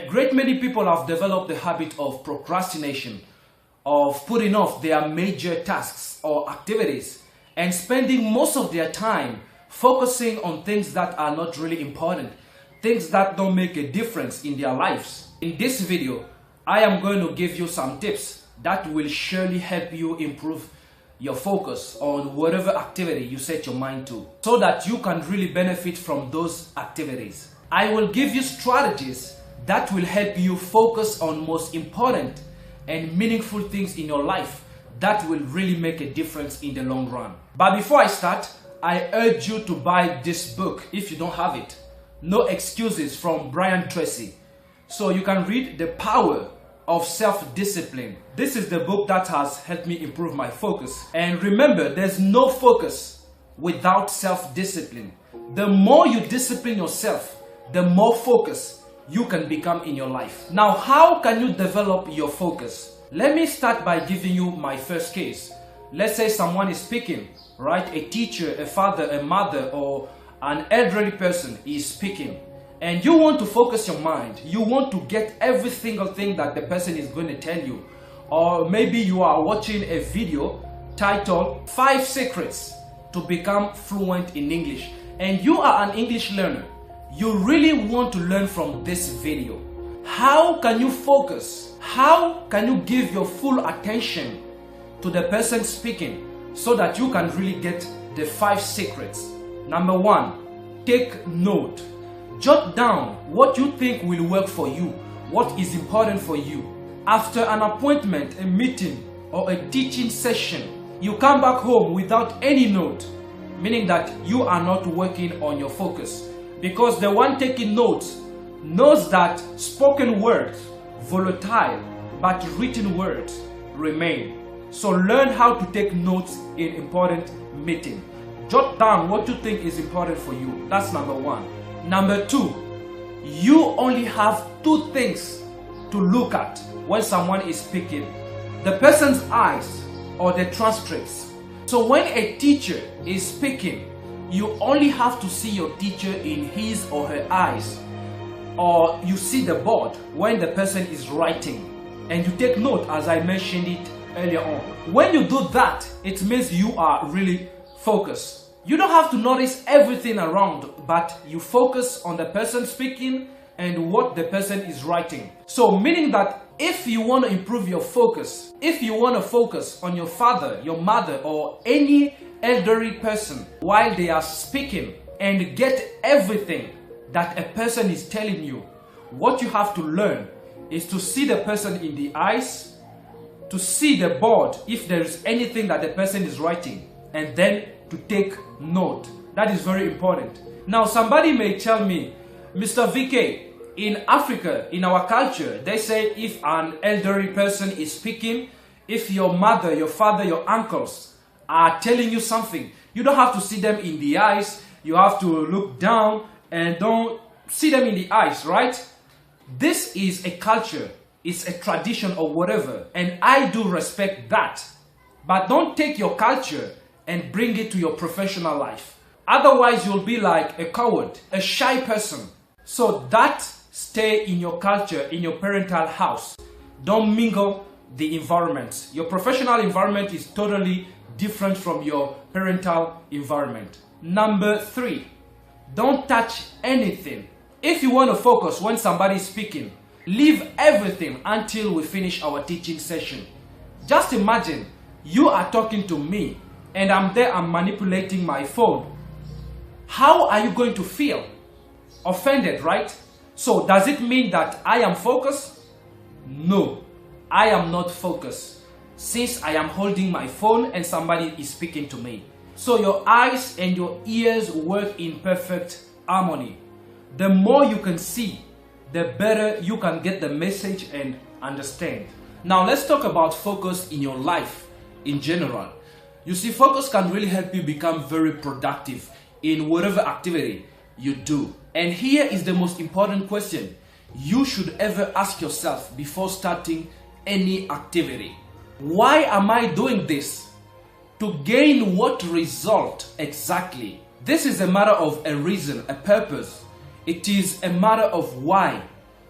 great many people have developed the habit of procrastination, of putting off their major tasks or activities and spending most of their time focusing on things that are not really important, things that don't make a difference in their lives. In this video, I am going to give you some tips that will surely help you improve your focus on whatever activity you set your mind to, so that you can really benefit from those activities. I will give you strategies that will help you focus on most important and meaningful things in your life that will really make a difference in the long run. But before I start, I urge you to buy this book if you don't have it. No Excuses from Tracy. So you can read The Power of Self-Discipline. This is the book that has helped me improve my focus. And remember, there's no focus without self-discipline. The more you discipline yourself, the more focus you can become in your life. Now, how can you develop your focus? Let me start by giving you my first case. Let's say someone is speaking, right? A teacher, a father, a mother, or an elderly person is speaking. And you want to focus your mind. You want to get every single thing that the person is going to tell you. Or maybe you are watching a video titled 5 Secrets to Become Fluent in English. And you are an English learner. You really want to learn from this video. How can you focus? How can you give your full attention to the person speaking so that you can really get the 5 secrets? Number 1, take note. Jot down what you think will work for you, what is important for you. After an appointment, a meeting, or a teaching session, you come back home without any note, meaning that you are not working on your focus. Because the one taking notes knows that spoken words, volatile, but written words remain. So learn how to take notes in important meeting. Jot down what you think is important for you. That's number 1. Number 2, you only have 2 things to look at when someone is speaking: the person's eyes or the transcripts. So when a teacher is speaking, you only have to see your teacher in his or her eyes, or you see the board when the person is writing, and you take note, as I mentioned it earlier on. When you do that, it means you are really focused. You don't have to notice everything around, but you focus on the person speaking and what the person is writing. So meaning that if you want to improve your focus, if you want to focus on your father, your mother, or any elderly person while they are speaking and get everything that a person is telling you, what you have to learn is to see the person in the eyes, to see the board if there is anything that the person is writing, and then to take note. That is very important. Now, somebody may tell me, Mr. VK, in Africa, in our culture, they say if an elderly person is speaking, if your mother, your father, your uncles are telling you something, you don't have to see them in the eyes. You have to look down and don't see them in the eyes, right? This is a culture, it's a tradition or whatever, and I do respect that. But don't take your culture and bring it to your professional life. Otherwise, you'll be like a coward, a shy person. So that stay in your culture, in your parental house. Don't mingle the environments. Your professional environment is totally different from your parental environment. Number 3, don't touch anything. If you want to focus when somebody is speaking, leave everything until we finish our teaching session. Just imagine you are talking to me and I'm there, I'm manipulating my phone. How are you going to feel? Offended, right? So does it mean that I am focused? No, I am not focused, since I am holding my phone and somebody is speaking to me. So your eyes and your ears work in perfect harmony. The more you can see, the better you can get the message and understand. Now let's talk about focus in your life in general. You see, focus can really help you become very productive in whatever activity you do. And here is the most important question you should ever ask yourself before starting any activity. Why am I doing this? To gain what result exactly? This is a matter of a reason, a purpose. It is a matter of why.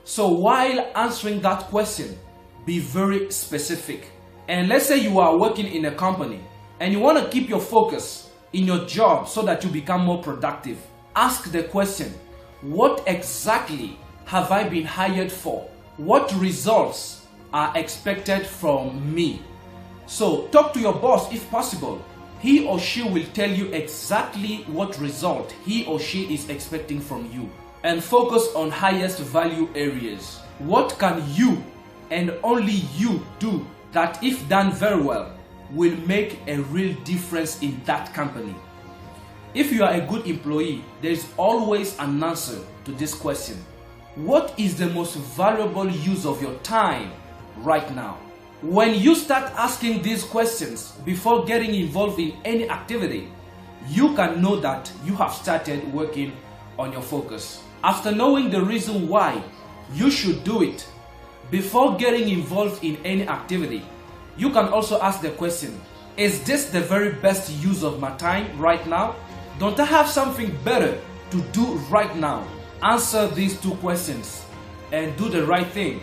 So while answering that question, be very specific. And let's say you are working in a company and you want to keep your focus in your job so that you become more productive. Ask the question, what exactly have I been hired for? What results are expected from me? So talk to your boss if possible. He or she will tell you exactly what result he or she is expecting from you. And focus on highest value areas. What can you and only you do that, if done very well, will make a real difference in that company? If you are a good employee, there is always an answer to this question. What is the most valuable use of your time right now? When you start asking these questions before getting involved in any activity, you can know that you have started working on your focus. After knowing the reason why you should do it, before getting involved in any activity, you can also ask the question, is this the very best use of my time right now? Don't I have something better to do right now? Answer these two questions and do the right thing.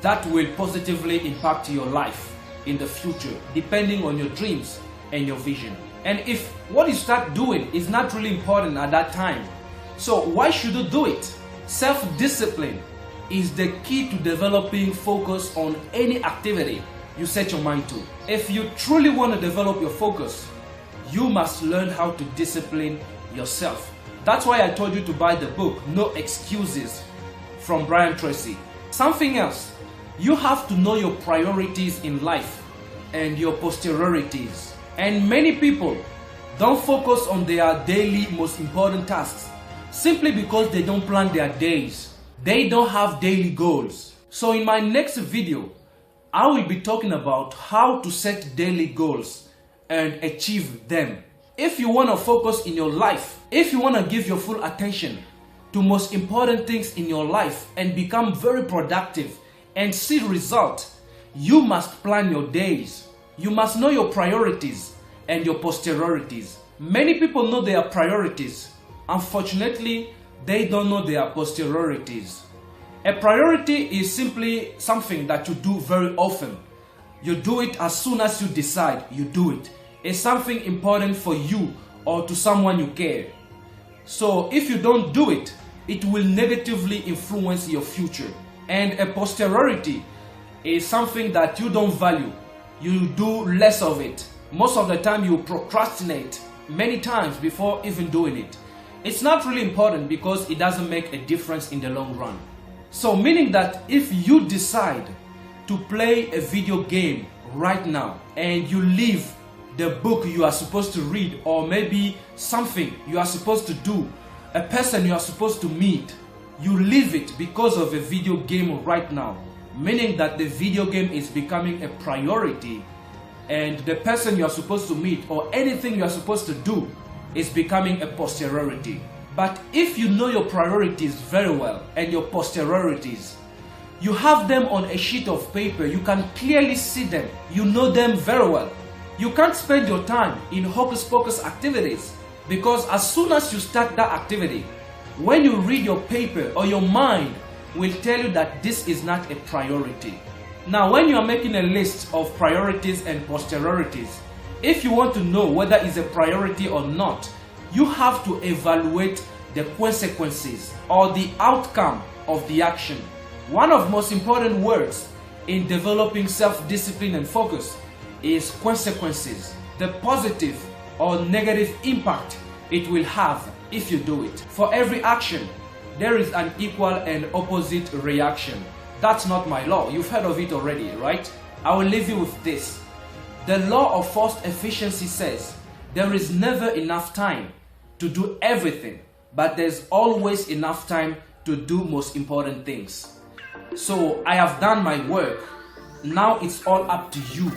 That will positively impact your life in the future, depending on your dreams and your vision. And if what you start doing is not really important at that time, so why should you do it? Self-discipline is the key to developing focus on any activity you set your mind to. If you truly want to develop your focus, you must learn how to discipline yourself. That's why I told you to buy the book, No Excuses, from Tracy. Something else, you have to know your priorities in life and your posteriorities. And many people don't focus on their daily most important tasks simply because they don't plan their days. They don't have daily goals. So in my next video, I will be talking about how to set daily goals and achieve them. If you want to focus in your life, if you want to give your full attention to most important things in your life and become very productive and see results, you must plan your days. You must know your priorities and your posteriorities. Many people know their priorities. Unfortunately, they don't know their posteriorities. A priority is simply something that you do very often. You do it as soon as you decide you do it. It's something important for you or to someone you care. So if you don't do it, it will negatively influence your future. And a posteriority is something that you don't value. You do less of it. Most of the time you procrastinate many times before even doing it. It's not really important because it doesn't make a difference in the long run. So meaning that if you decide to play a video game right now and you leave the book you are supposed to read, or maybe something you are supposed to do, a person you are supposed to meet, you leave it because of a video game right now, meaning that the video game is becoming a priority and the person you are supposed to meet or anything you are supposed to do is becoming a posteriority. But if you know your priorities very well and your posteriorities, you have them on a sheet of paper, you can clearly see them, you know them very well. You can't spend your time in hocus pocus activities, because as soon as you start that activity, when you read your paper or your mind will tell you that this is not a priority. Now when you are making a list of priorities and posteriorities, if you want to know whether it's a priority or not, you have to evaluate the consequences or the outcome of the action. One of the most important words in developing self-discipline and focus is consequences. The positive or negative impact it will have if you do it. For every action, there is an equal and opposite reaction. That's not my law. You've heard of it already, right? I will leave you with this. The law of forced efficiency says there is never enough time to do everything, but there's always enough time to do most important things. So I have done my work. Now it's all up to you.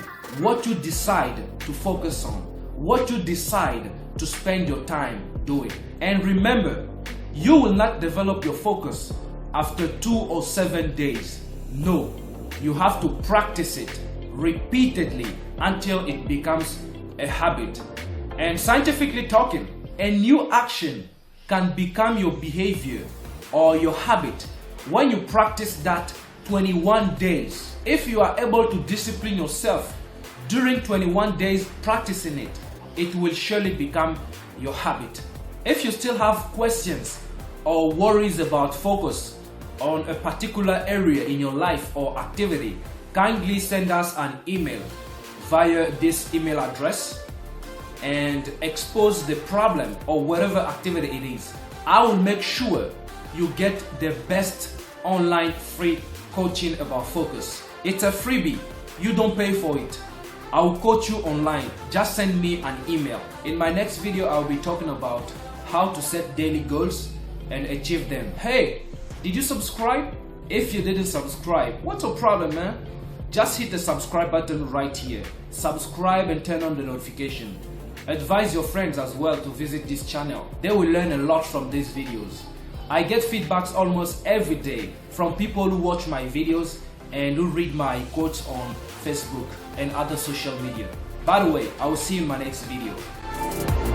What you decide to focus on, what you decide to spend your time doing. And remember, you will not develop your focus after 2 or 7 days. No, you have to practice it repeatedly until it becomes a habit. And scientifically talking, a new action can become your behavior or your habit When you practice that 21 days, if you are able to discipline yourself during 21 days practicing it, it will surely become your habit. If you still have questions or worries about focus on a particular area in your life or activity, kindly send us an email via this email address and expose the problem or whatever activity it is. I will make sure you get the best online free coaching about focus. It's a freebie. You don't pay for it. I will coach you online. Just send me an email. In my next video, I'll be talking about how to set daily goals and achieve them. Hey, did you subscribe? If you didn't subscribe, what's your problem, man? Just hit the subscribe button right here. Subscribe and turn on the notification. Advise your friends as well to visit this channel. They will learn a lot from these videos. I get feedbacks almost every day from people who watch my videos and who read my quotes on Facebook and other social media. By the way, I will see you in my next video.